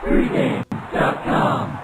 Pregame.com.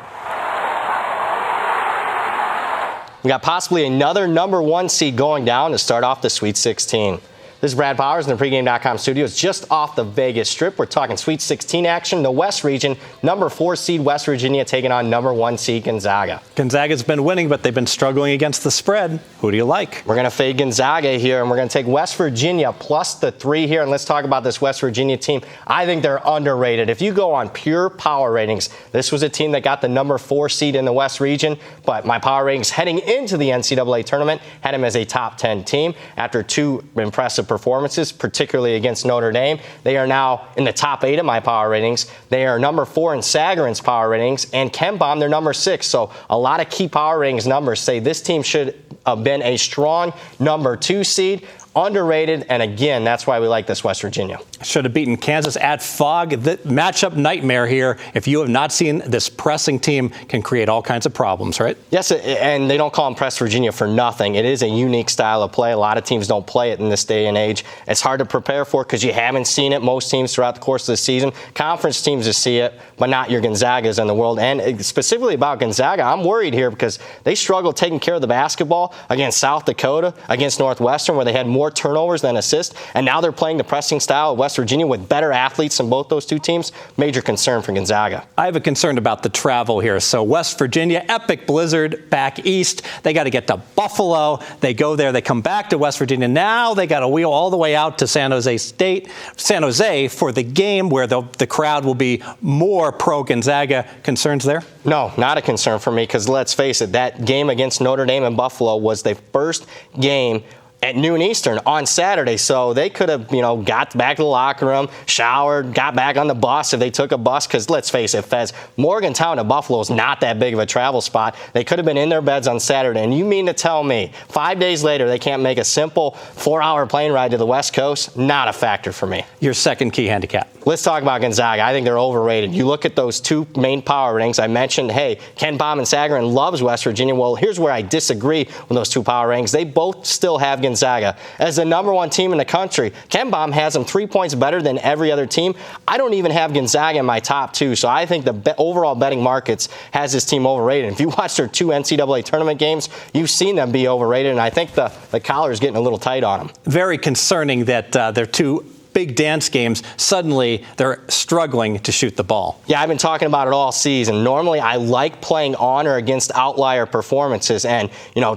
We got possibly another number one seed going down to start off the Sweet 16. This is Brad Powers in the Pregame.com studios just off the Vegas Strip. We're talking Sweet 16 action. The West region, number 4 seed West Virginia taking on number 1 seed Gonzaga. Gonzaga's been winning, but they've been struggling against the spread. Who do you like? We're going to fade Gonzaga here, and we're going to take West Virginia plus the 3 here. And let's talk about this West Virginia team. I think they're underrated. If you go on pure power ratings, this was a team that got the number 4 seed in the West region, but my power ratings heading into the NCAA tournament had them as a top 10 team. After 2 impressive performances, particularly against Notre Dame, they are now in the top 8 of my power ratings. They are number 4 in Sagarin's power ratings, and KenPom, they're number 6. So a lot of key power ratings numbers say this team should have been a strong number 2 seed. Underrated, and again, that's why we like this West Virginia. Should have beaten Kansas at Fog. The matchup nightmare here. If you have not seen this pressing team, can create all kinds of problems, right? Yes, and they don't call them Press Virginia for nothing. It is a unique style of play. A lot of teams don't play it in this day and age. It's hard to prepare for because you haven't seen it. Most teams throughout the course of the season, conference teams just see it, but not your Gonzagas in the world. And specifically about Gonzaga, I'm worried here because they struggled taking care of the basketball against South Dakota, against Northwestern, where they had more turnovers than assists, and now they're playing the pressing style of West Virginia with better athletes in both those two teams. Major concern for Gonzaga. I have a concern about the travel here. So West Virginia, epic blizzard back east. They got to get to Buffalo. They go there. They come back to West Virginia. Now they got to wheel all the way out to San Jose for the game where the crowd will be more pro-Gonzaga. Concerns there? No, not a concern for me because let's face it, that game against Notre Dame and Buffalo was the first game at noon Eastern on Saturday, so they could have, got back to the locker room, showered, got back on the bus if they took a bus, because let's face it, Fez, Morgantown to Buffalo is not that big of a travel spot. They could have been in their beds on Saturday, and you mean to tell me 5 days later they can't make a simple 4-hour plane ride to the West Coast? Not a factor for me. Your second key handicap. Let's talk about Gonzaga. I think they're overrated. You look at those 2 main power ratings. I mentioned, hey, KenPom and Sagarin loves West Virginia. Well, here's where I disagree with those 2 power ratings. They both still have Gonzaga as the number 1 team in the country. KenPom has them 3 points better than every other team. I don't even have Gonzaga in my top 2, so I think the overall betting markets has this team overrated. If you watch their 2 NCAA tournament games, you've seen them be overrated, and I think the collar is getting a little tight on them. Very concerning that their 2 big dance games, suddenly they're struggling to shoot the ball. Yeah, I've been talking about it all season. Normally, I like playing on or against outlier performances. And,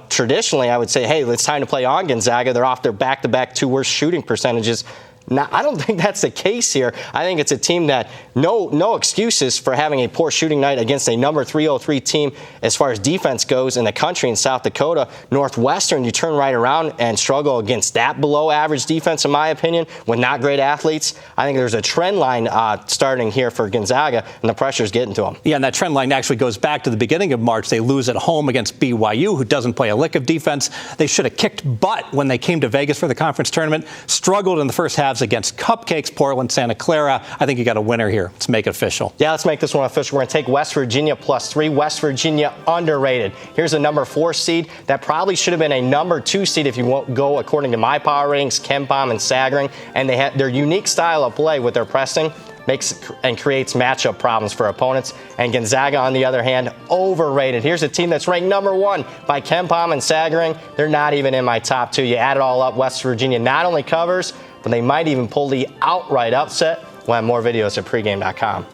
traditionally, I would say, hey, it's time to play on Gonzaga. They're off their back-to-back 2 worst shooting percentages. Now, I don't think that's the case here. I think it's a team that no excuses for having a poor shooting night against a number 303 team as far as defense goes in the country in South Dakota. Northwestern, you turn right around and struggle against that below average defense, in my opinion, with not great athletes. I think there's a trend line starting here for Gonzaga, and the pressure's getting to them. Yeah, and that trend line actually goes back to the beginning of March. They lose at home against BYU, who doesn't play a lick of defense. They should have kicked butt when they came to Vegas for the conference tournament. Struggled in the first halves against Cupcakes, Portland, Santa Clara. I think you got a winner here. Let's make it official. Yeah, let's make this one official. We're going to take West Virginia plus 3. West Virginia underrated. Here's a number 4 seed. That probably should have been a number 2 seed if you won't go according to my power ratings, KenPom and Sagarin. And they have their unique style of play with their pressing makes and creates matchup problems for opponents. And Gonzaga, on the other hand, overrated. Here's a team that's ranked number 1 by KenPom and Sagarin. They're not even in my top 2. You add it all up, West Virginia not only covers, but they might even pull the outright upset. We'll have more videos at pregame.com.